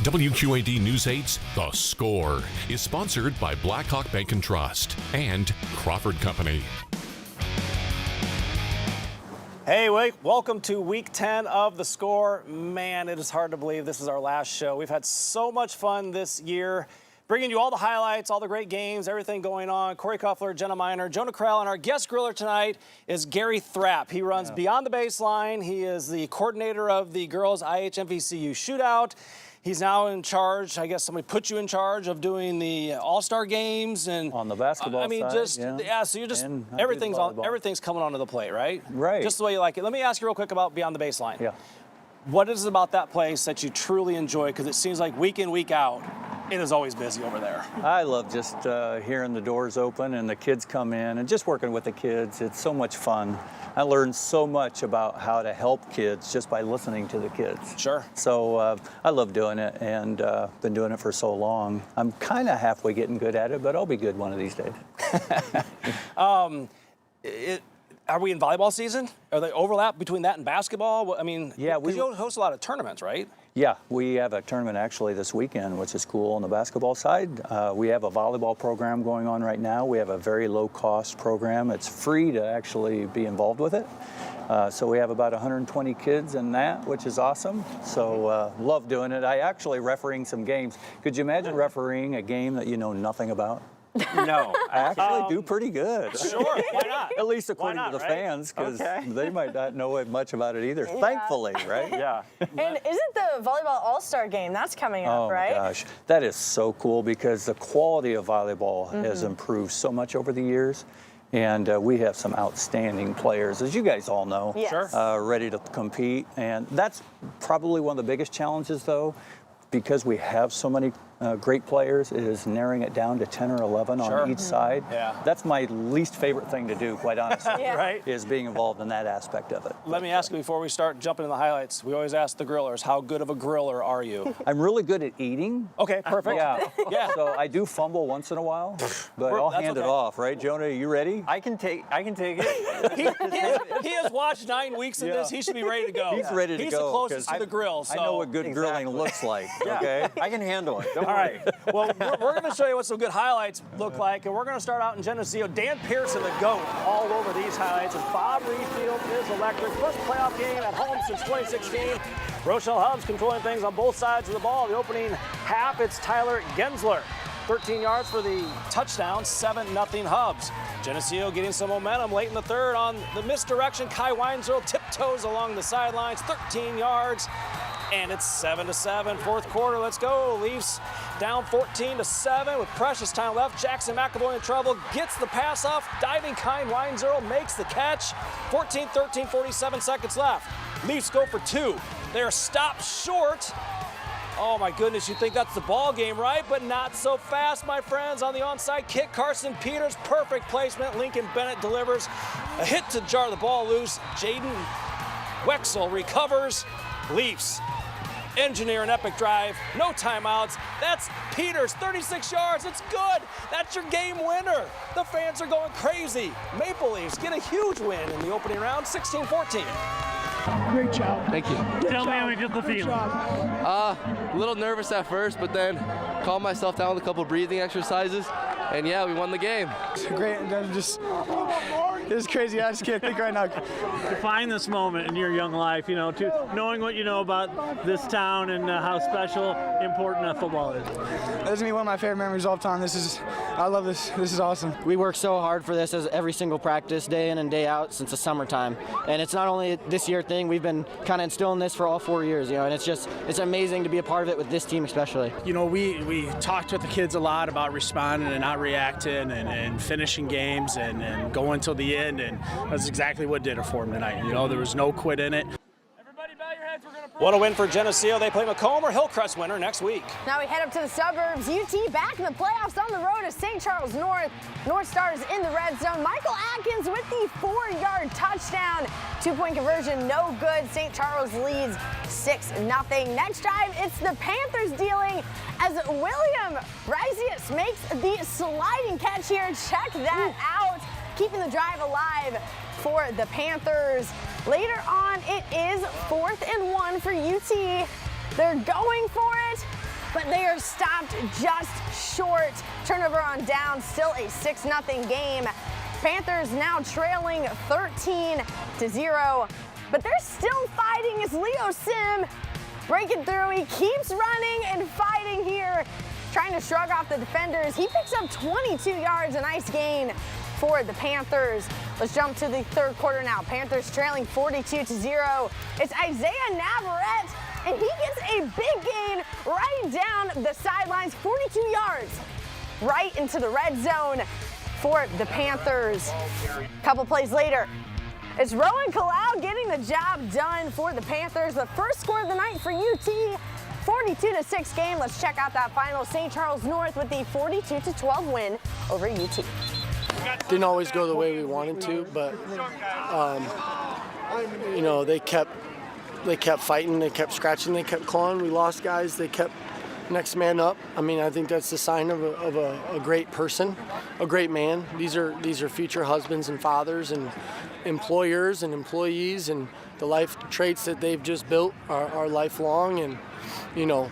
WQAD News 8's The Score is sponsored by Blackhawk Bank and Trust and Crawford Company. Hey, welcome to week 10 of The Score. Man, it is hard to believe this is our last show. We've had so much fun this year, bringing you all the highlights, all the great games, everything going on. Corey Kuffler, Jenna Miner, Jonah Krell, and our guest griller tonight is Gary Thrapp. He runs Beyond the Baseline. He is the coordinator of the girls IHMVCU shootout. He's now in charge, I guess somebody put you in charge of doing the All-Star games and on the basketball side, so you're just everything's coming onto the plate, right? Right. Just the way you like it. Let me ask you real quick about Beyond the Baseline. Yeah. What is it about that place that you truly enjoy? Because it seems like week in, week out, it is always busy over there. I love just hearing the doors open and the kids come in and just working with the kids. It's so much fun. I learned so much about how to help kids just by listening to the kids. Sure. So I love doing it and been doing it for so long. I'm kind of halfway getting good at it, but I'll be good one of these days. Are we in volleyball season? Are they overlap between that and basketball? I mean, yeah, you host a lot of tournaments, right? Yeah, we have a tournament actually this weekend, which is cool on the basketball side. We have a volleyball program going on right now. We have a very low-cost program. It's free to actually be involved with it. So we have about 120 kids in that, which is awesome. So love doing it. I actually refereeing some games. Could you imagine refereeing a game that you know nothing about? No. I actually do pretty good. Sure, why not? At least according to the fans, because they might not know much about it either, thankfully, right? Yeah. And isn't the Volleyball All-Star game, that's coming up, right? Oh, my gosh. That is so cool because the quality of volleyball has improved so much over the years. And we have some outstanding players, as you guys all know, ready to compete. And that's probably one of the biggest challenges, though, because we have so many great players, is narrowing it down to 10 or 11 on each side. Yeah. That's my least favorite thing to do, quite honestly, Right? is being involved in that aspect of it. Let me ask you before we start jumping in the highlights. We always ask the grillers, how good of a griller are you? I'm really good at eating. Okay, perfect. Yeah. So I do fumble once in a while, but I'll hand it off, right? Jonah, are you ready? I can take it. He has watched 9 weeks of this. He should be ready to go. He's ready to go. He's the closest to the grill. So. I know what good grilling looks like, okay? I can handle it. Don't All worry. right. Well, we're going to show you what some good highlights look like, and we're going to start out in Geneseo. Dan Pearson, the GOAT, all over these highlights, and Bob Reedfield is electric. First playoff game at home since 2016. Rochelle Hubs controlling things on both sides of the ball. The opening half, it's Tyler Gensler. 13 yards for the touchdown, 7-0 Hubs. Geneseo getting some momentum late in the third on the misdirection. Kai Weinzierl tiptoes along the sidelines, 13 yards. And it's 7-7, fourth quarter. Let's go. Leafs down 14-7 with precious time left. Jackson McAvoy in trouble, gets the pass off. Diving Kai Weinzierl makes the catch. 14-13, 47 seconds left. Leafs go for two. They're stopped short. Oh my goodness, you think that's the ball game, right? But not so fast, my friends. On the onside kick, Carson Peters, perfect placement. Lincoln Bennett delivers a hit to jar the ball loose. Jaden Wexel recovers. Leafs engineer an epic drive, no timeouts. That's Peters, 36 yards, it's good. That's your game winner. The fans are going crazy. Maple Leafs get a huge win in the opening round, 16-14. Great job. Thank you. Tell me just the feeling. A little nervous at first, but then calmed myself down with a couple breathing exercises, and yeah, we won the game. Great. It's crazy. I just can't think right now. Define this moment in your young life, knowing what you know about this town and how special, important football is. This is going to be one of my favorite memories of all time. I love this. This is awesome. We work so hard for this as every single practice, day in and day out, since the summertime. And it's not only a this year thing, we've been kind of instilling this for all 4 years, and it's amazing to be a part of it with this team especially. We talked with the kids a lot about responding and not reacting and finishing games and going till the end, and that's exactly what did it for them tonight. There was no quit in it. What a win for Geneseo. They play Macomb or Hillcrest winner next week. Now we head up to the suburbs. UT back in the playoffs on the road to St. Charles North. North Stars in the red zone. Michael Atkins with the 4-yard touchdown. 2-point conversion, no good. St. Charles leads 6-0. Next drive, it's the Panthers dealing as William Rizius makes the sliding catch here. Check that out. Keeping the drive alive for the Panthers. Later on, it is 4th and 1 for UT. They're going for it. stopped just short. Turnover on down, still a 6-0 game. Panthers now trailing 13-0, but they're still fighting as Leo Sim breaking through. He keeps running and fighting here, trying to shrug off the defenders. He picks up 22 yards, a nice gain for the Panthers. Let's jump to the third quarter now. Panthers trailing 42-0. It's Isaiah Navarrete, and he gets a big gain right down the sidelines, 42 yards, right into the red zone for the Panthers. A couple plays later, it's Rowan Kalau getting the job done for the Panthers. The first score of the night for UT, 42-6 game. Let's check out that final. St. Charles North with the 42-12 win over UT. Didn't always go the way we wanted to, but you know, they kept fighting, they kept scratching, they kept clawing. We lost guys, they kept next man up. I mean, I think that's the sign of a great person, a great man. These are future husbands and fathers and employers and employees, and the life traits that they've just built are lifelong. And you know,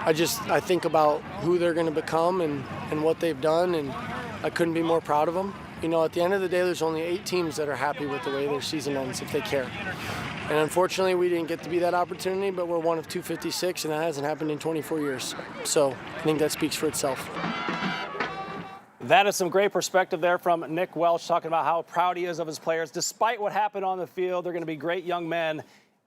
I think about who they're going to become and what they've done, and I couldn't be more proud of them. You know, at the end of the day, there's only 8 teams that are happy with the way their season ends if they care. And unfortunately, we didn't get to be that opportunity, but we're one of 256, and that hasn't happened in 24 years. So I think that speaks for itself. That is some great perspective there from Nick Welch, talking about how proud he is of his players. Despite what happened on the field, they're going to be great young men,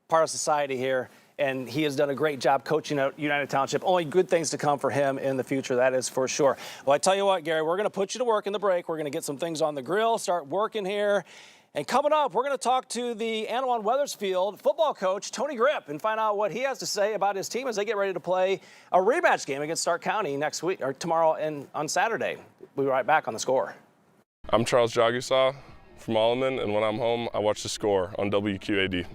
part of society here. And he has done a great job coaching at United Township. Only good things to come for him in the future, that is for sure. Well, I tell you what, Gary, we're going to put you to work in the break. We're going to get some things on the grill, start working here. And coming up, we're going to talk to the Anawan Wethersfield football coach, Tony Grip, and find out what he has to say about his team as they get ready to play a rematch game against Stark County next week, or tomorrow and on Saturday. We'll be right back on The Score. I'm Charles Jagusaw from Alleman, and when I'm home, I watch The Score on WQAD.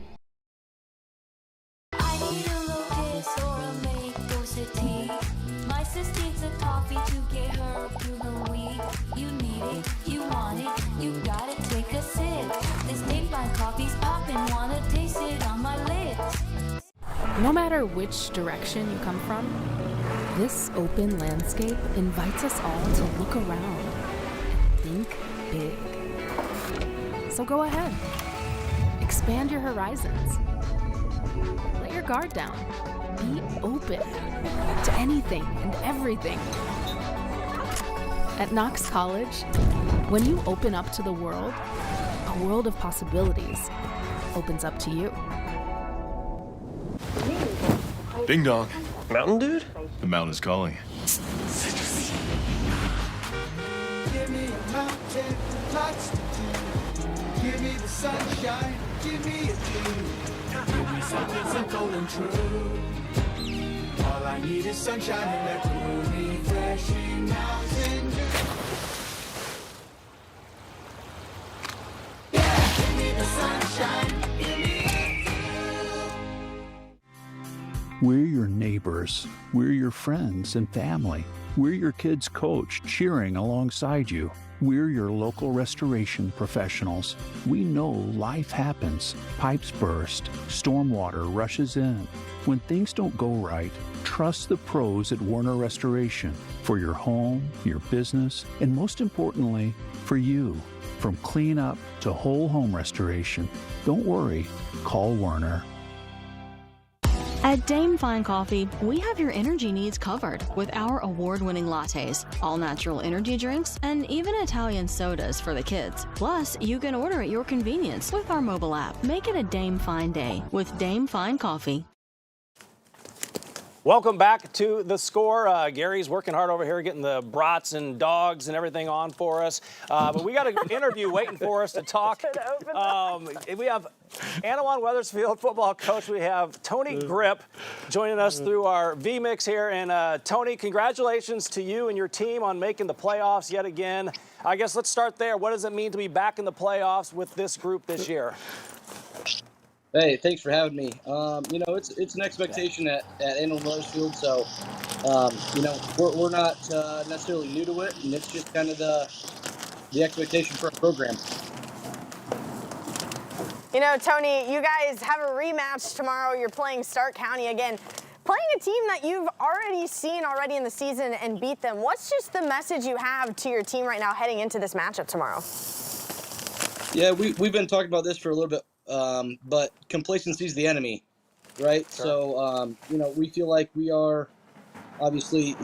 No matter which direction you come from, this open landscape invites us all to look around and think big. So go ahead, expand your horizons. Let your guard down. Be open to anything and everything. At Knox College, when you open up to the world, a world of possibilities opens up to you. Ding dong. Mountain dude? The mountain is calling. Give me a mountain, lots to do. Give me the sunshine, give me a dream. Give me something simple and true. All I need is sunshine and that cool, refreshing mountain dew. Yeah, give me the sunshine, give me We're your neighbors. We're your friends and family. We're your kids' coach cheering alongside you. We're your local restoration professionals. We know life happens. Pipes burst. Stormwater rushes in. When things don't go right, trust the pros at Werner Restoration for your home, your business, and most importantly, for you. From cleanup to whole home restoration, don't worry. Call Werner. At Dame Fine Coffee, we have your energy needs covered with our award-winning lattes, all-natural energy drinks, and even Italian sodas for the kids. Plus, you can order at your convenience with our mobile app. Make it a Dame Fine day with Dame Fine Coffee. Welcome back to The Score. Gary's working hard over here getting the brats and dogs and everything on for us. But we got an interview waiting for us to talk. We have Anawan Wethersfield football coach. We have Tony Grip joining us through our VMix here. And Tony, congratulations to you and your team on making the playoffs yet again. I guess let's start there. What does it mean to be back in the playoffs with this group this year? Hey, thanks for having me. You know, it's an expectation at Anawan Wethersfield, so we're not necessarily new to it, and it's just kind of the expectation for our program. You know, Tony, you guys have a rematch tomorrow. You're playing Stark County again. Playing a team that you've already seen in the season and beat them, what's just the message you have to your team right now heading into this matchup tomorrow? Yeah, we've been talking about this for a little bit, but complacency is the enemy, right? Sure. So, we feel like we are obviously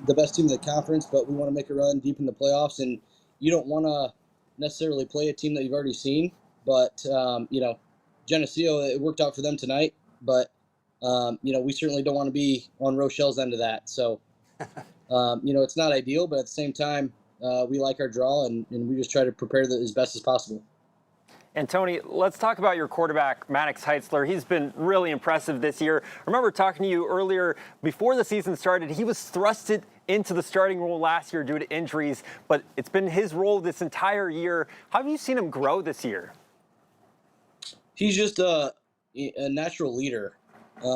the best team in the conference, but we want to make a run deep in the playoffs, and you don't want to necessarily play a team that you've already seen. But, Geneseo, it worked out for them tonight, but, we certainly don't want to be on Rochelle's end of that. So, it's not ideal, but at the same time, we like our draw, and we just try to prepare as best as possible. And Tony, let's talk about your quarterback, Maddox Heitzler. He's been really impressive this year. I remember talking to you earlier before the season started. He was thrusted into the starting role last year due to injuries, but it's been his role this entire year. How have you seen him grow this year? He's just a natural leader.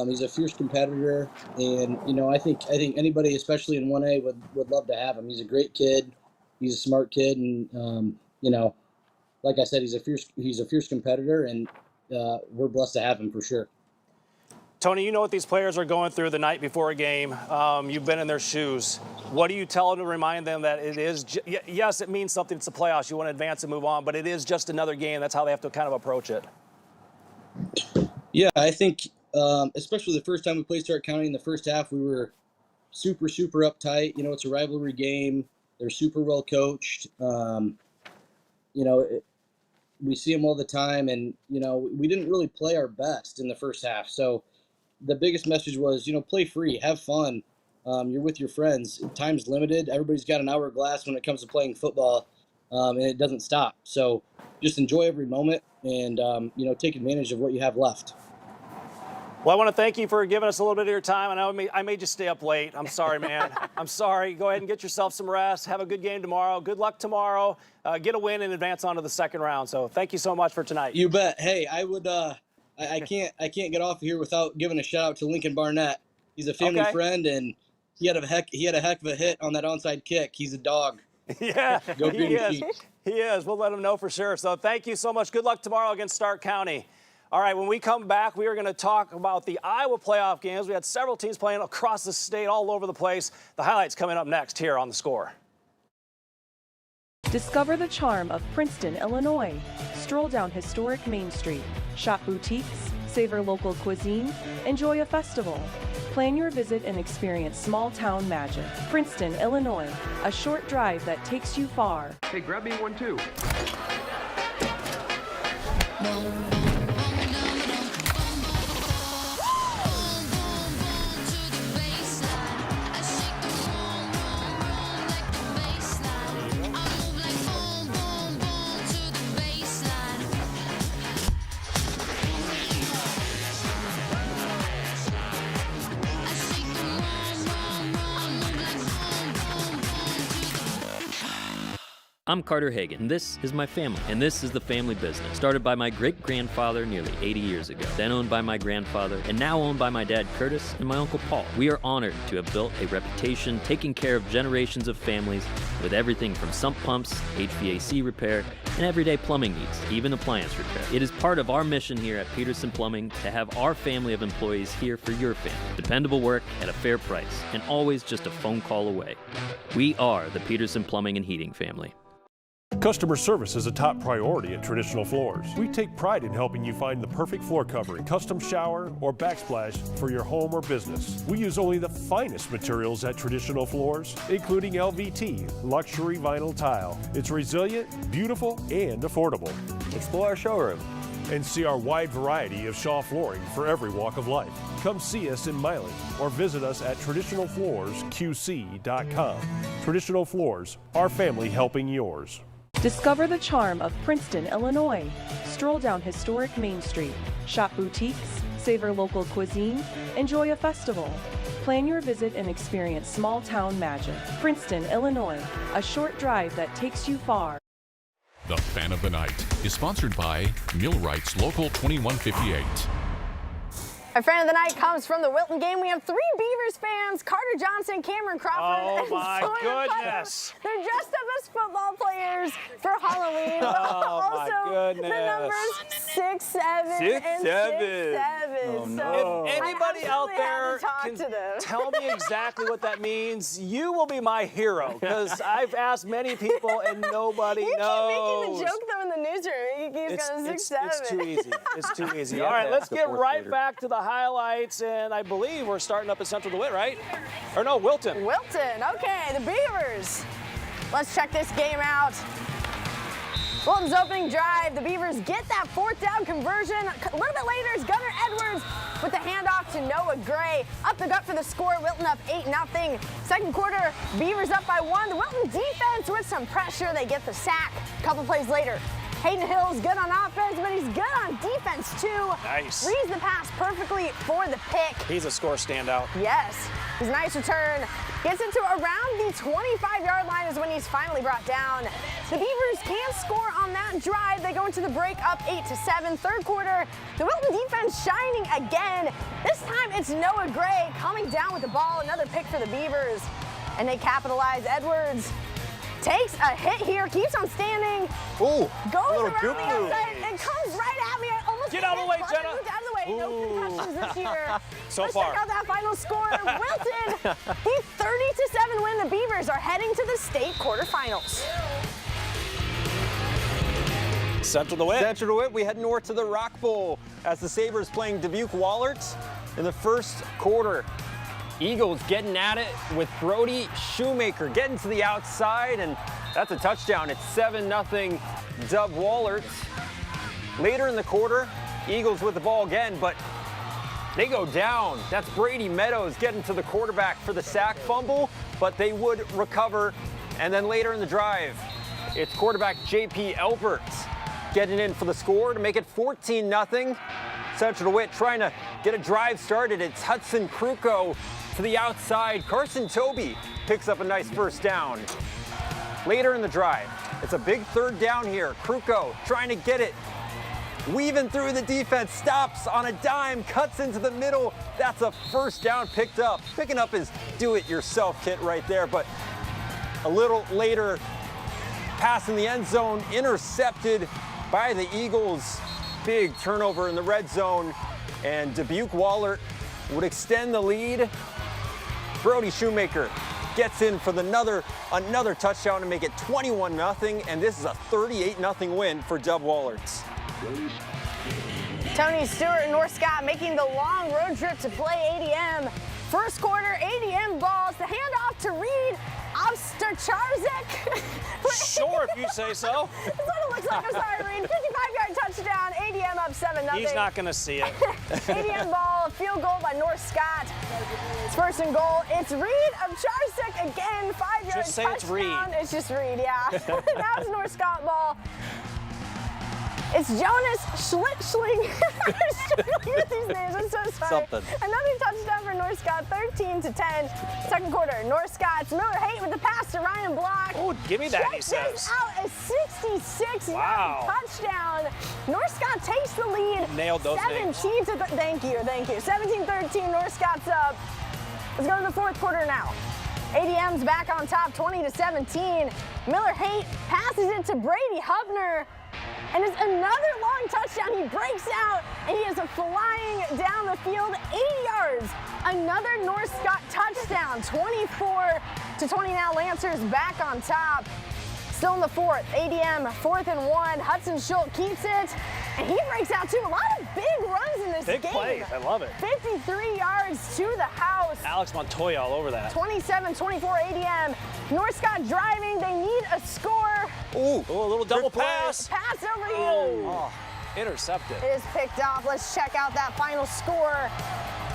He's a fierce competitor, and I think anybody, especially in 1A, would love to have him. He's a great kid. He's a smart kid, and like I said, he's a fierce competitor, and we're blessed to have him for sure. Tony, you know what these players are going through the night before a game. You've been in their shoes. What do you tell them to remind them that it is, yes, it means something. It's the playoffs. You want to advance and move on, but it is just another game. That's how they have to kind of approach it. Yeah, I think especially the first time we played Stark County in the first half, we were super, super uptight. It's a rivalry game. They're super well coached. We see them all the time, and, we didn't really play our best in the first half. So the biggest message was, play free, have fun. You're with your friends. Time's limited. Everybody's got an hourglass when it comes to playing football, and it doesn't stop. So just enjoy every moment and, take advantage of what you have left. Well, I want to thank you for giving us a little bit of your time. I know I made you stay up late. I'm sorry, man. I'm sorry. Go ahead and get yourself some rest. Have a good game tomorrow. Good luck tomorrow. Get a win and advance on to the second round. So thank you so much for tonight. You bet. Hey, I would. I can't get off here without giving a shout out to Lincoln Barnett. He's a family friend, and he had a heck of a hit on that onside kick. He's a dog. Yeah, Go he Green is. Sheep. He is. We'll let him know for sure. So thank you so much. Good luck tomorrow against Stark County. All right, when we come back, we are going to talk about the Iowa playoff games. We had several teams playing across the state, all over the place. The highlights coming up next here on The Score. Discover the charm of Princeton, Illinois. Stroll down historic Main Street. Shop boutiques, savor local cuisine, enjoy a festival. Plan your visit and experience small-town magic. Princeton, Illinois, a short drive that takes you far. Hey, grab me one too. I'm Carter Hagan, and this is my family, and this is the family business, started by my great-grandfather nearly 80 years ago, then owned by my grandfather, and now owned by my dad Curtis and my uncle Paul. We are honored to have built a reputation taking care of generations of families with everything from sump pumps, HVAC repair, and everyday plumbing needs, even appliance repair. It is part of our mission here at Peterson Plumbing to have our family of employees here for your family. Dependable work at a fair price, and always just a phone call away. We are the Peterson Plumbing and Heating family. Customer service is a top priority at Traditional Floors. We take pride in helping you find the perfect floor covering, custom shower, or backsplash for your home or business. We use only the finest materials at Traditional Floors, including LVT, luxury vinyl tile. It's resilient, beautiful, and affordable. Explore our showroom and see our wide variety of Shaw flooring for every walk of life. Come see us in Milan or visit us at traditionalfloorsqc.com. Traditional Floors, our family helping yours. Discover the charm of Princeton, Illinois. Stroll down historic Main Street. Shop boutiques, savor local cuisine, enjoy a festival. Plan your visit and experience small-town magic. Princeton, Illinois, a short drive that takes you far. The Fan of the Night is sponsored by Millwright's Local 2158. Our fan of the night comes from the Wilton game. We have three Beavers fans, Carter Johnson, Cameron Crawford, and my Sawyer goodness. Putnam. They're dressed up as football players for Halloween. Oh, also, my goodness. the numbers 6, 7, and 6, 7. Oh, no. So if anybody out there can tell me exactly what that means, you will be my hero, because I've asked many people and nobody knows. You keep making the joke, though, in the newsroom. He keeps going 6'7". It's too easy. It's too easy. All right, let's get right back to the highlights, and I believe we're starting up at Central DeWitt, right? Or no, Wilton. Wilton, okay, the Beavers. Let's check this game out. Wilton's opening drive, the Beavers get that 4th down conversion. A little bit later is Gunnar Edwards with the handoff to Noah Gray. Up the gut for the score, Wilton up 8-0. Second quarter, Beavers up by 1. The Wilton defense with some pressure, they get the sack. A couple plays later, Hayden Hill's good on offense, but he's good on defense too. Nice. Reads the pass perfectly for the pick. He's a score standout. Yes, he's a nice return. Gets into around the 25-yard line is when he's finally brought down. The Beavers can score on that drive. They go into the break up 8-7. Third quarter, the Wilton defense shining again. This time it's Noah Gray coming down with the ball. Another pick for the Beavers. And they capitalize. Edwards takes a hit here, keeps on standing. Ooh, goes around the outside and comes right at me. I almost get out of the way, Jenna. Out of the way. No concussions this year. So far. Let's check out that final score. Wilton, the 30-7 win. The Beavers are heading to the state quarterfinals. Central DeWitt. Central DeWitt, we head north to the Rock Bowl as the Sabres playing Dubuque Wallarts in the first quarter. Eagles getting at it with Brody Shoemaker getting to the outside, and that's a touchdown. It's 7-0 Dub Wallarts. Later in the quarter, Eagles with the ball again, but they go down. That's Brady Meadows getting to the quarterback for the sack fumble, but they would recover. And then later in the drive, it's quarterback J.P. Elberts getting in for the score to make it 14-0. Central DeWitt trying to get a drive started. It's Hudson Kruko to the outside. Carson Toby picks up a nice first down. Later in the drive, it's a big third down here. Kruko trying to get it. Weaving through the defense, stops on a dime, cuts into the middle. That's a first down picked up. Picking up his do-it-yourself kit right there, but a little later, pass in the end zone, intercepted by the Eagles. Big turnover in the red zone, and Dubuque Wallart would extend the lead. Brody Shoemaker gets in for another touchdown to make it 21-0, and this is a 38-0 win for Dub Wallarts. Tony Stewart and North Scott making the long road trip to play ADM. First quarter, ADM balls, the handoff to Reed. Ostercharzek. Sure, if you say so. That's what it looks like. I'm sorry, Reed. 55-yard touchdown. ADM up 7-0. He's not going to see it. ADM ball, field goal by North Scott. It's first and goal. It's Reed Ostercharzek again. 5-yard touchdown. Just say it's Reed. It's just Reed, yeah. Now it's North Scott ball. It's Jonas Schlitzling. I'm struggling with these names. I'm so sorry. Something. Another touchdown for North Scott, 13-10. Second quarter, North Scott's Miller Haight with the pass to Ryan Block. Oh, give me that, Check he says. this out, a 66-yard Wow. touchdown. North Scott takes the lead. Nailed those names. Thank you. 17-13, North Scott's up. Let's go to the fourth quarter now. ADM's back on top, 20-17. Miller Haight passes it to Brady Hubner. And it's another long touchdown. He breaks out, and he is flying down the field 80 yards. Another North Scott touchdown, 24-20 now. Lancers back on top. Still in the fourth, ADM 4th and 1. Hudson Schultz keeps it, and he breaks out too. A lot of big runs in this game. Big plays, I love it. 53 yards to the house. Alex Montoya all over that. 27-24 ADM. North Scott driving, they need a score. Ooh, a little double pass. Pass over here. Oh, intercepted. It is picked off. Let's check out that final score.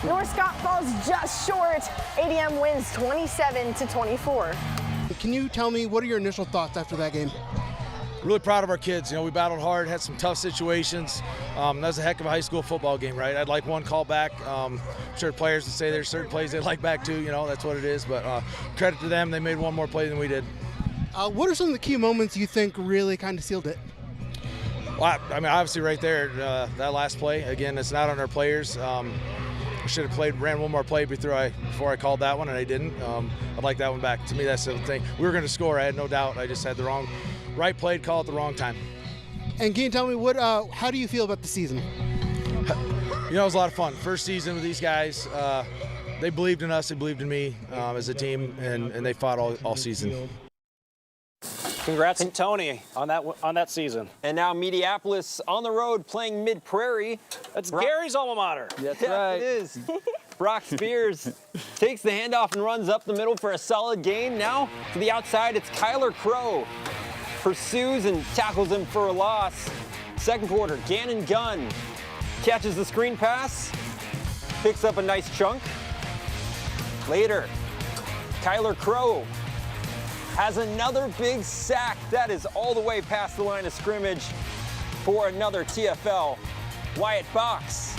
North Scott falls just short. ADM wins 27-24. Can you tell me, what are your initial thoughts after that game? Really proud of our kids. You know, we battled hard, had some tough situations. That was a heck of a high school football game, right? I'd like one call back. I'm sure players would say there's certain plays they'd like back too. You know, that's what it is. But credit to them, they made one more play than we did. What are some of the key moments you think really kind of sealed it? Well, I mean, obviously right there, that last play. Again, it's not on our players. I should have ran one more play before I called that one, and I didn't. I'd like that one back. To me, that's the thing. We were going to score, I had no doubt. I just had the right play call at the wrong time. And can you tell me how do you feel about the season? You know, it was a lot of fun. First season with these guys. They believed in us. They believed in me as a team, and they fought all season. Congrats to Tony on that season. And now Mediapolis on the road playing Mid-Prairie. That's Gary's alma mater. That's right. It is. Brock Spears takes the handoff and runs up the middle for a solid gain. Now to the outside, it's Kyler Crow. Pursues and tackles him for a loss. Second quarter, Gannon Gunn catches the screen pass, picks up a nice chunk. Later, Kyler Crow has another big sack. That is all the way past the line of scrimmage for another TFL. Wyatt Box.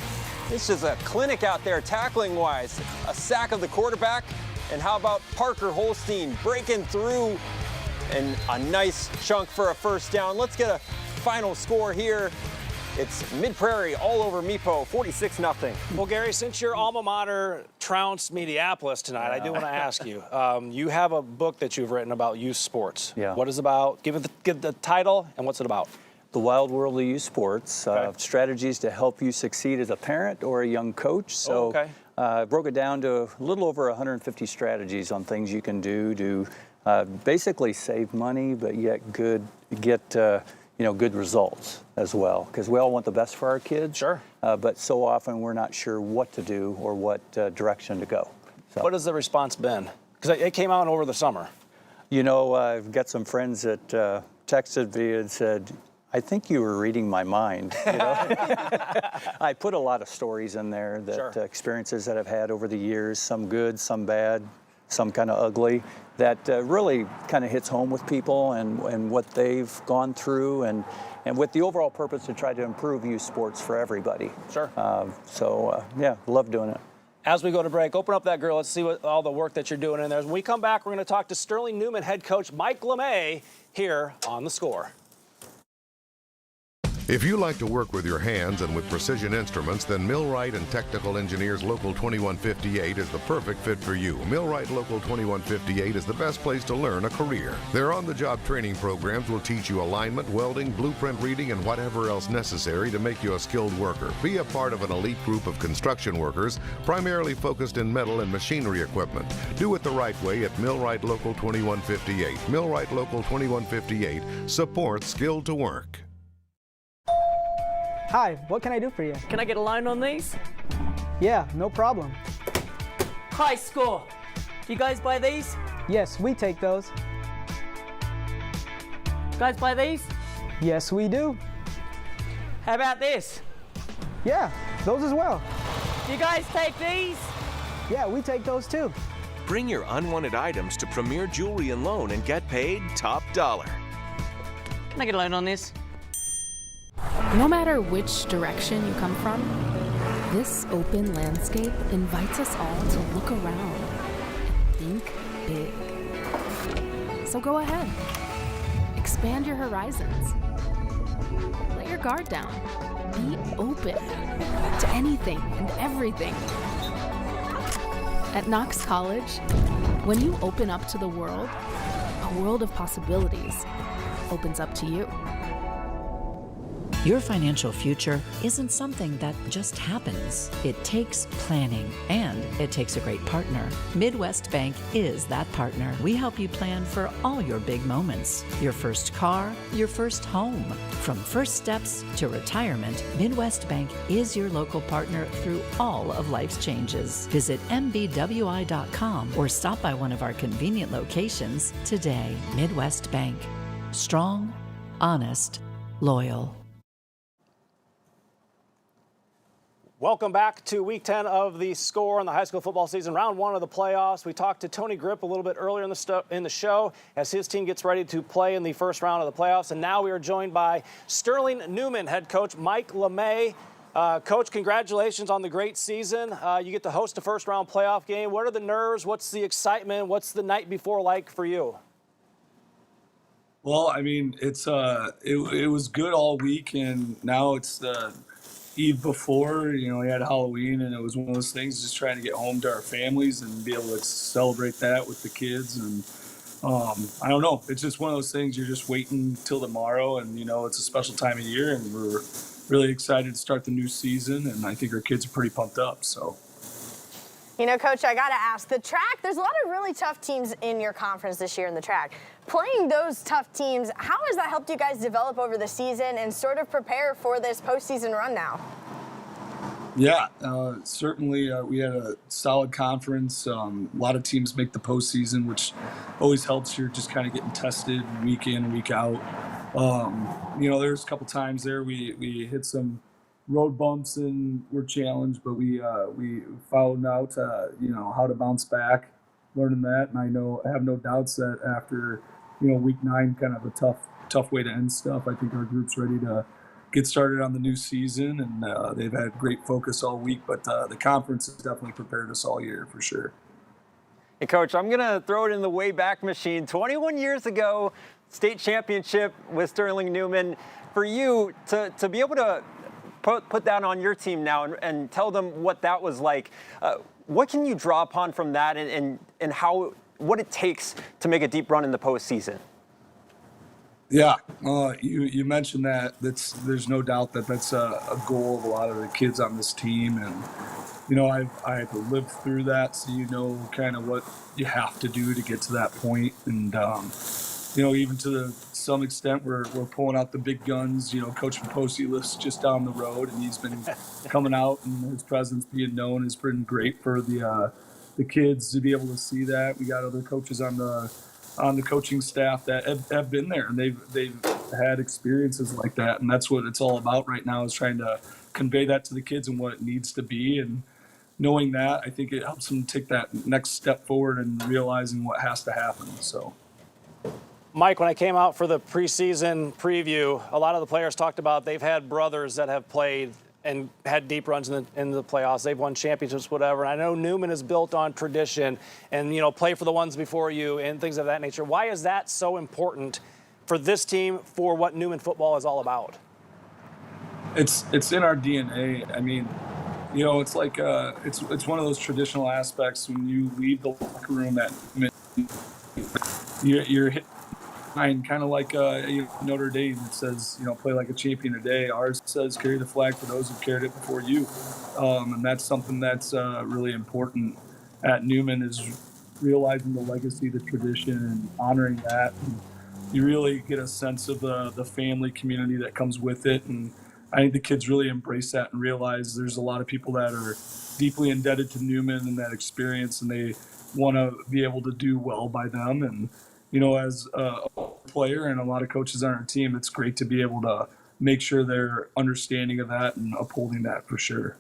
It's just a clinic out there tackling-wise. A sack of the quarterback. And how about Parker Holstein breaking through and a nice chunk for a first down. Let's get a final score here. It's Mid-Prairie all over Meepo, 46-0. Well, Gary, since your alma mater trounced Mediapolis tonight, I do want to ask you. You have a book that you've written about youth sports. Yeah. What is it about? Give the title, and what's it about? The Wild World of Youth Sports, strategies to help you succeed as a parent or a young coach. So I broke it down to a little over 150 strategies on things you can do to basically save money, but yet get good results as well, because we all want the best for our kids. Sure. But so often we're not sure what to do or what direction to go. So. What has the response been? Because it came out over the summer. You know, I've got some friends that texted me and said, I think you were reading my mind. You know? I put a lot of stories in there, that experiences that I've had over the years, some good, some bad, some kind of ugly, that really kind of hits home with people and what they've gone through, and with the overall purpose to try to improve youth sports for everybody. Sure. Yeah, love doing it. As we go to break, open up that grill. Let's see what all the work that you're doing in there. When we come back, we're going to talk to Sterling Newman head coach Mike LeMay here on The Score. If you like to work with your hands and with precision instruments, then Millwright and Technical Engineers Local 2158 is the perfect fit for you. Millwright Local 2158 is the best place to learn a career. Their on-the-job training programs will teach you alignment, welding, blueprint reading, and whatever else necessary to make you a skilled worker. Be a part of an elite group of construction workers, primarily focused in metal and machinery equipment. Do it the right way at Millwright Local 2158. Millwright Local 2158 supports Skilled to Work. Hi, what can I do for you? Can I get a line on these? Yeah, no problem. High score. Do you guys buy these? Yes, we take those. Guys buy these? Yes, we do. How about this? Yeah, those as well. Do you guys take these? Yeah, we take those too. Bring your unwanted items to Premier Jewelry and Loan and get paid top dollar. Can I get a line on this? No matter which direction you come from, this open landscape invites us all to look around and think big. So go ahead. Expand your horizons. Let your guard down. Be open to anything and everything. At Knox College, when you open up to the world, a world of possibilities opens up to you. Your financial future isn't something that just happens. It takes planning, and it takes a great partner. Midwest Bank is that partner. We help you plan for all your big moments. Your first car, your first home. From first steps to retirement, Midwest Bank is your local partner through all of life's changes. Visit mbwi.com or stop by one of our convenient locations today. Midwest Bank. Strong, honest, loyal. Welcome back to Week 10 of The Score in the high school football season, round one of the playoffs. We talked to Tony Grip a little bit earlier in the show as his team gets ready to play in the first round of the playoffs. And now we are joined by Sterling Newman head coach Mike LeMay. Coach, congratulations on the great season. You get to host a first round playoff game. What are the nerves? What's the excitement? What's the night before like for you? Well, I mean, it was good all week, and now it's the eve before. We had Halloween, and it was one of those things, just trying to get home to our families and be able to celebrate that with the kids. And I don't know, it's just one of those things, you're just waiting till tomorrow, and it's a special time of year, and we're really excited to start the new season, and I think our kids are pretty pumped up. So. You know, Coach, I got to ask, the track, there's a lot of really tough teams in your conference this year in the track. Playing those tough teams, how has that helped you guys develop over the season and sort of prepare for this postseason run now? Yeah, certainly we had a solid conference. A lot of teams make the postseason, which always helps. You're just kind of getting tested week in, week out. You know, there's a couple times there we hit some road bumps and we're challenged, but we found out you know, how to bounce back, learning that, and I have no doubts that after, you know, week 9, kind of a tough way to end stuff. I think our group's ready to get started on the new season, and they've had great focus all week, but the conference has definitely prepared us all year for sure. Hey, Coach, I'm going to throw it in the Wayback Machine. 21 years ago, state championship with Sterling Newman. For you to be able to put that on your team now and tell them what that was like, what can you draw upon from that and what it takes to make a deep run in the postseason? Yeah, you mentioned that. There's no doubt that that's a goal of a lot of the kids on this team, and you know, I had to live through that, so you know kind of what you have to do to get to that point. And you know, even to some extent, we're pulling out the big guns. You know, Coach Maposi lives just down the road, and he's been coming out, and his presence being known has been great for the kids to be able to see that. We got other coaches on the coaching staff that have been there, and they've had experiences like that, and that's what it's all about right now, is trying to convey that to the kids and what it needs to be. And knowing that, I think it helps them take that next step forward and realizing what has to happen. So, Mike, when I came out for the preseason preview, a lot of the players talked about they've had brothers that have played and had deep runs in the playoffs. They've won championships, whatever. And I know Newman is built on tradition and, you know, play for the ones before you and things of that nature. Why is that so important for this team, for what Newman football is all about? It's in our DNA. I mean, you know, it's like it's one of those traditional aspects. When you leave the locker room at you're hit kind of like Notre Dame. It says, you know, play like a champion today. Ours says carry the flag for those who carried it before you, and that's something that's really important at Newman, is realizing the legacy, the tradition, and honoring that. And you really get a sense of the family community that comes with it, and I think the kids really embrace that and realize there's a lot of people that are deeply indebted to Newman and that experience, and they want to be able to do well by them. And you know, as a player and a lot of coaches on our team, it's great to be able to make sure they're understanding of that and upholding that for sure.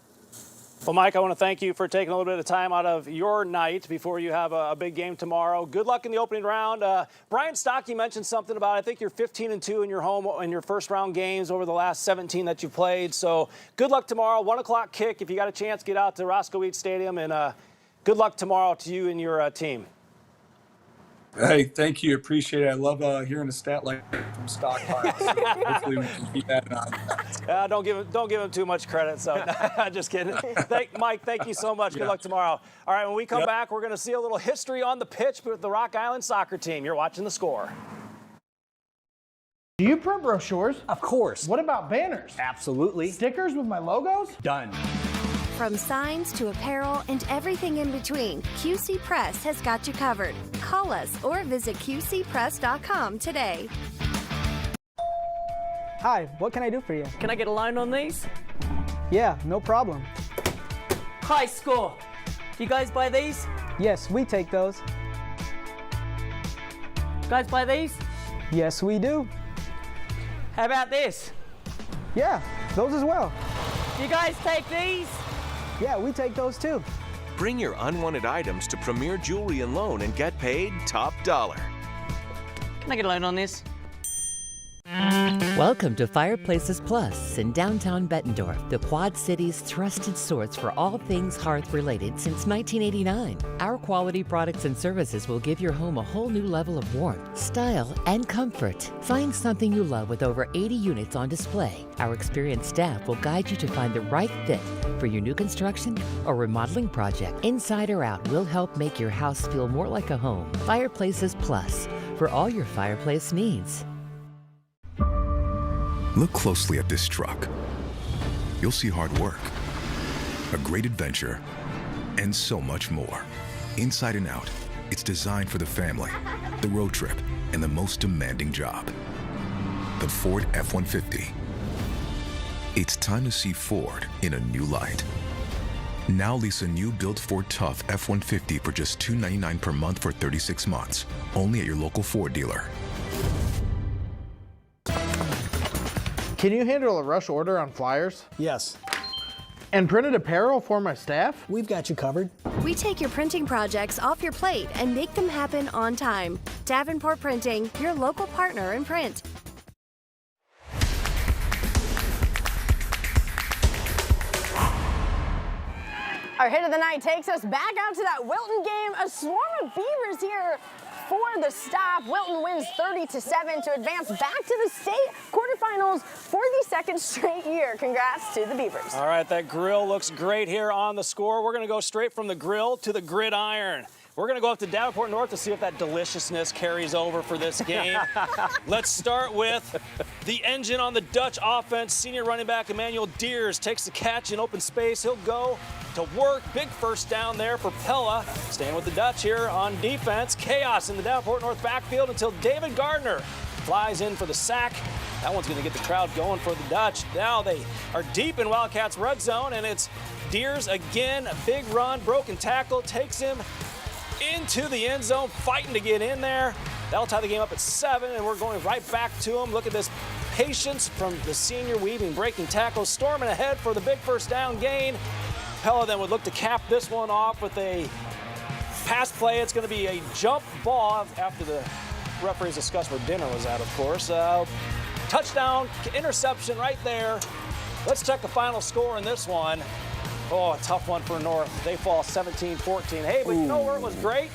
Well, Mike, I want to thank you for taking a little bit of time out of your night before you have a big game tomorrow. Good luck in the opening round. Brian Stockey mentioned something about, I think you're 15-2 in your home in your first round games over the last 17 that you've played. So good luck tomorrow. 1 o'clock kick. If you got a chance, get out to Roscoe East Stadium, and good luck tomorrow to you and your team. Hey, thank you. Appreciate it. I love hearing a stat like that from Stockpile. So hopefully we can keep that on. Don't give him too much credit. So just kidding. Mike, thank you so much. Good luck tomorrow. All right, when we come back, we're going to see a little history on the pitch with the Rock Island soccer team. You're watching The Score. Do you print brochures? Of course. What about banners? Absolutely. Stickers with my logos? Done. From signs to apparel and everything in between, QC Press has got you covered. Call us or visit qcpress.com today. Hi, what can I do for you? Can I get a line on these? Yeah, no problem. High score. Do you guys buy these? Yes, we take those. You guys buy these? Yes, we do. How about this? Yeah, those as well. Do you guys take these? Yeah, we take those too. Bring your unwanted items to Premier Jewelry and Loan and get paid top dollar. Can I get a line on this? Welcome to Fireplaces Plus in downtown Bettendorf, the Quad City's trusted source for all things hearth-related since 1989. Our quality products and services will give your home a whole new level of warmth, style, and comfort. Find something you love with over 80 units on display. Our experienced staff will guide you to find the right fit for your new construction or remodeling project. Inside or out, we'll help make your house feel more like a home. Fireplaces Plus, for all your fireplace needs. Look closely at this truck. you'll see hard work, a great adventure, and so much more. Inside and Out, it's designed for the family, the road trip, and the most demanding job. The Ford F-150. It's time to see Ford in a new light. Now lease a new built Ford Tough F-150 for just $299 per month for 36 months, only at your local Ford dealer. Can you handle a rush order on flyers? Yes. And printed apparel for my staff? We've got you covered. We take your printing projects off your plate and make them happen on time. Davenport Printing, your local partner in print. Our hit of the night takes us back out to that Wilton game. A swarm of Beavers here for the stop. Wilton wins 30-7 to advance back to the state quarterfinals for the second straight year. Congrats to the Beavers. All right, that grill looks great here on the score. We're going to go straight from the grill to the gridiron. We're going to go up to Davenport North to see if that deliciousness carries over for this game. Let's start with the engine on the Dutch offense. Senior running back Emmanuel Deers takes the catch in open space. He'll go to work. Big first down there for Pella. Staying with the Dutch here on defense. Chaos in the Davenport North backfield until David Gardner flies in for the sack. That one's going to get the crowd going for the Dutch. Now they are deep in Wildcats red zone, and it's Deers again. A big run, broken tackle, takes him into the end zone, fighting to get in there. That'll tie the game up at 7, and we're going right back to him. Look at this patience from the senior, weaving, breaking tackles, storming ahead for the big first down gain. Pella then would look to cap this one off with a pass play. It's going to be a jump ball after the referees discussed where dinner was at, of course. Touchdown, interception right there. Let's check the final score in this one. Oh, a tough one for North. They fall 17-14. Hey, but you know where it was great?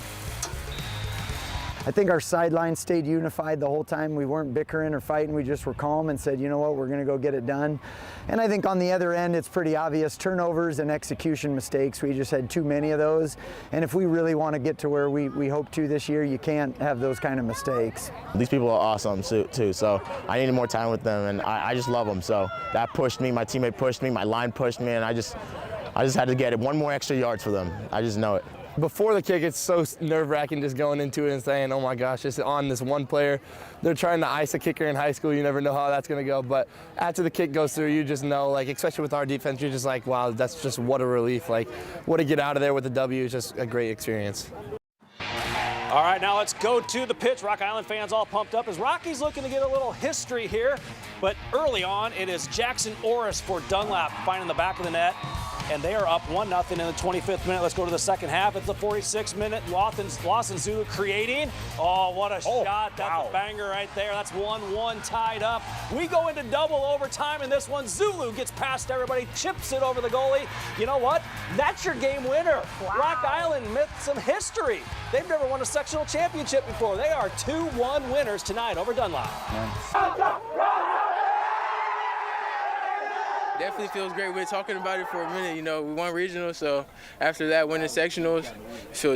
I think our sidelines stayed unified the whole time. We weren't bickering or fighting. We just were calm and said, you know what, we're going to go get it done. And I think on the other end, it's pretty obvious. Turnovers and execution mistakes. We just had too many of those. And if we really want to get to where we hope to this year, you can't have those kind of mistakes. These people are awesome too, so I needed more time with them, and I just love them. So that pushed me. My teammate pushed me. My line pushed me, and I just had to get it. One more extra yards for them. I just know it. Before the kick, it's so nerve-wracking just going into it and saying, oh my gosh, it's on this one player. They're trying to ice a kicker in high school. You never know how that's going to go. But after the kick goes through, you just know, like, especially with our defense, you're just like, wow, that's just what a relief. Like, what to get out of there with the W is just a great experience. All right, now let's go to the pitch. Rock Island fans all pumped up as Rocky's looking to get a little history here. But early on, it is Jackson Orris for Dunlap finding the back of the net. And they are up 1-0 in the 25th minute. Let's go to the second half. It's the 46th minute. Lawson Zulu creating. Oh, what a shot. That's a banger right there. That's 1-1 tied up. We go into double overtime in this one. Zulu gets past everybody, chips it over the goalie. You know what? That's your game winner. Wow. Rock Island made some history. They've never won a sectional championship before. They are 2-1 winners tonight over Dunlop. Definitely feels great. We were talking about it for a minute. You know, we won regional, so after that, winning sectionals,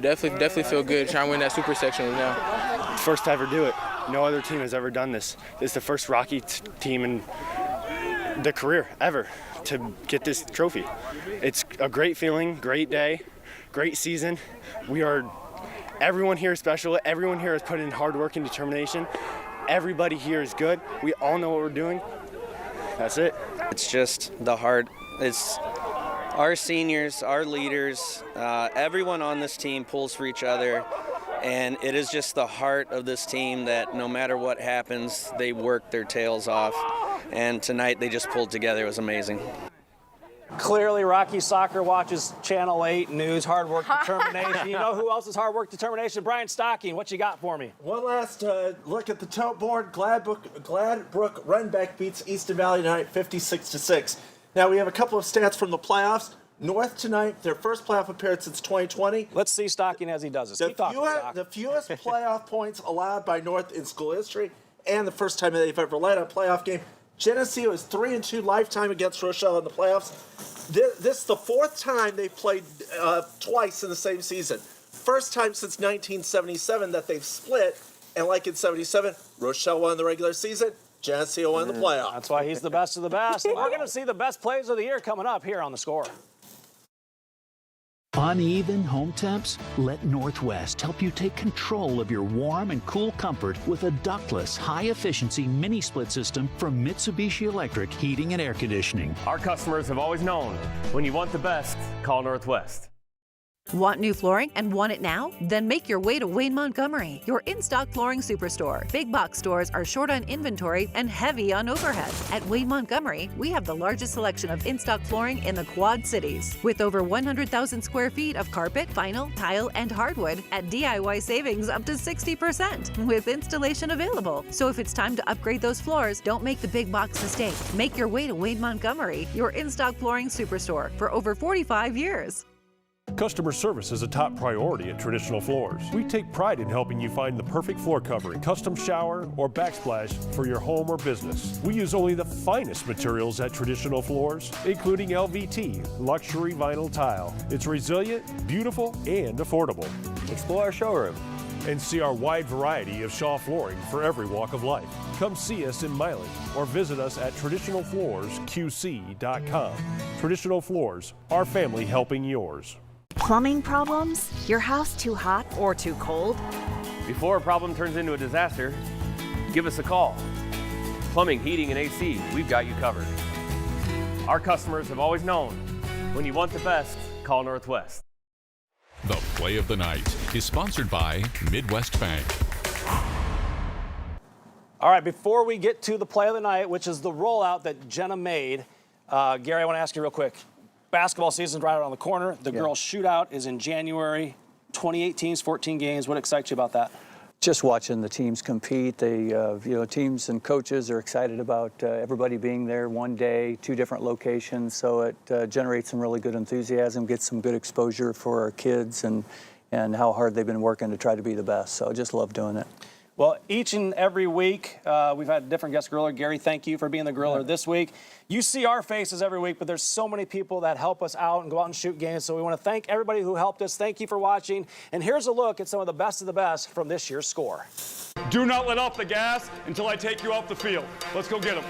definitely feel good. Trying to win that super sectional now. First to ever do it. No other team has ever done this. This is the first Rocky team in the career ever to get this trophy. It's a great feeling, great day, great season. Everyone here is special. Everyone here has put in hard work and determination. Everybody here is good. We all know what we're doing. That's it. It's just the heart. It's our seniors, our leaders, everyone on this team pulls for each other. And it is just the heart of this team that no matter what happens, they work their tails off. And tonight they just pulled together. It was amazing. Clearly, Rocky Soccer watches Channel 8 News, hard work, determination. You know who else is hard work, determination? Brian Stocking, what you got for me? One last look at the tote board. Gladbrook Runback beats Easton Valley tonight 56-6. Now, we have a couple of stats from the playoffs. North tonight, their first playoff appearance since 2020. Let's see Stocking as he does this. The fewest playoff points allowed by North in school history, and the first time that they've ever led a playoff game. Geneseo is 3-2 lifetime against Rochelle in the playoffs. This is the fourth time they've played twice in the same season. First time since 1977 that they've split, and like in 77, Rochelle won the regular season, Geneseo win the playoff. That's why he's the best of the best. We're going to see the best plays of the year coming up here on The Score. Uneven home temps? Let Northwest help you take control of your warm and cool comfort with a ductless, high-efficiency mini-split system from Mitsubishi Electric Heating and Air Conditioning. Our customers have always known, when you want the best, call Northwest. Want new flooring and want it now? Then make your way to Wayne Montgomery, your in-stock flooring superstore. Big box stores are short on inventory and heavy on overhead. At Wayne Montgomery, we have the largest selection of in-stock flooring in the Quad Cities, with over 100,000 square feet of carpet, vinyl, tile, and hardwood at DIY savings up to 60%, with installation available. So if it's time to upgrade those floors, don't make the big box mistake. Make your way to Wayne Montgomery, your in-stock flooring superstore for over 45 years. Customer service is a top priority at Traditional Floors. We take pride in helping you find the perfect floor covering, custom shower, or backsplash for your home or business. We use only the finest materials at Traditional Floors, including LVT, luxury vinyl tile. It's resilient, beautiful, and affordable. Explore our showroom and see our wide variety of Shaw flooring for every walk of life. Come see us in Milan or visit us at traditionalfloorsqc.com. Traditional Floors, our family helping yours. Plumbing problems? Your house too hot or too cold? Before a problem turns into a disaster, give us a call. Plumbing, heating, and AC, we've got you covered. Our customers have always known, when you want the best, call Northwest. The Play of the Night is sponsored by Midwest Bank. All right, before we get to the Play of the Night, which is the rollout that Jenna made, Gary, I want to ask you real quick. Basketball season's right around the corner. The girls' shootout is in January. 28 teams, 14 games. What excites you about that? Just watching the teams compete. Teams and coaches are excited about everybody being there one day, 2 different locations. So it generates some really good enthusiasm, gets some good exposure for our kids and how hard they've been working to try to be the best. So I just love doing it. Well, each and every week, we've had a different guest griller. Gary, thank you for being the griller this week. You see our faces every week, but there's so many people that help us out and go out and shoot games. So we want to thank everybody who helped us. Thank you for watching. And here's a look at some of the best from this year's score. Do not let off the gas until I take you off the field. Let's go get them.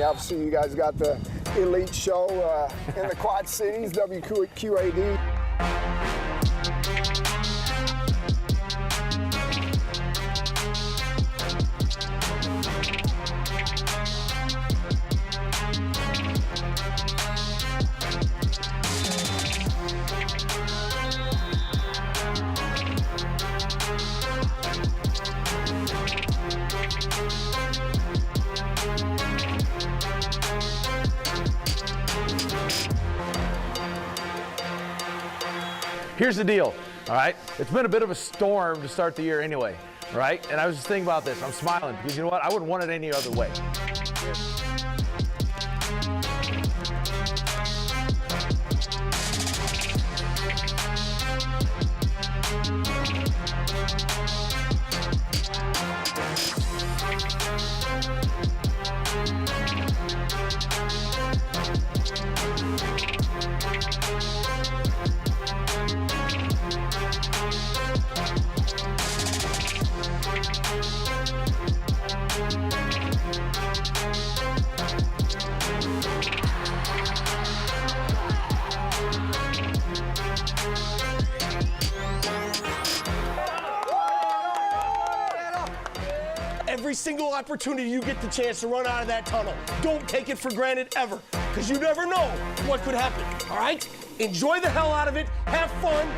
Obviously, you guys got the elite show in the Quad Cities, WQAD. Here's the deal, all right? It's been a bit of a storm to start the year anyway, all right? And I was just thinking about this. I'm smiling because you know what? I wouldn't want it any other way. Every single opportunity you get the chance to run out of that tunnel, don't take it for granted ever, because you never know what could happen, all right? Enjoy the hell out of it, have fun.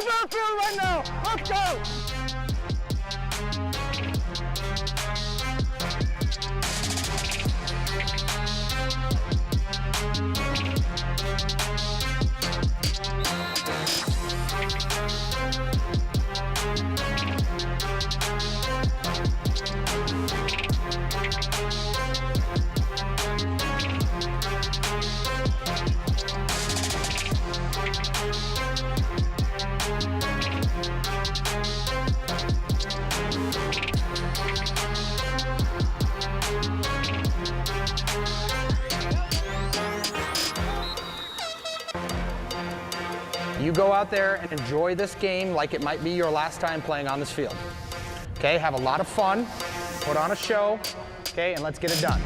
the backfield right now. Let's go. You go out there and enjoy this game like it might be your last time playing on this field. Okay, have a lot of fun, put on a show, okay, and let's get it done.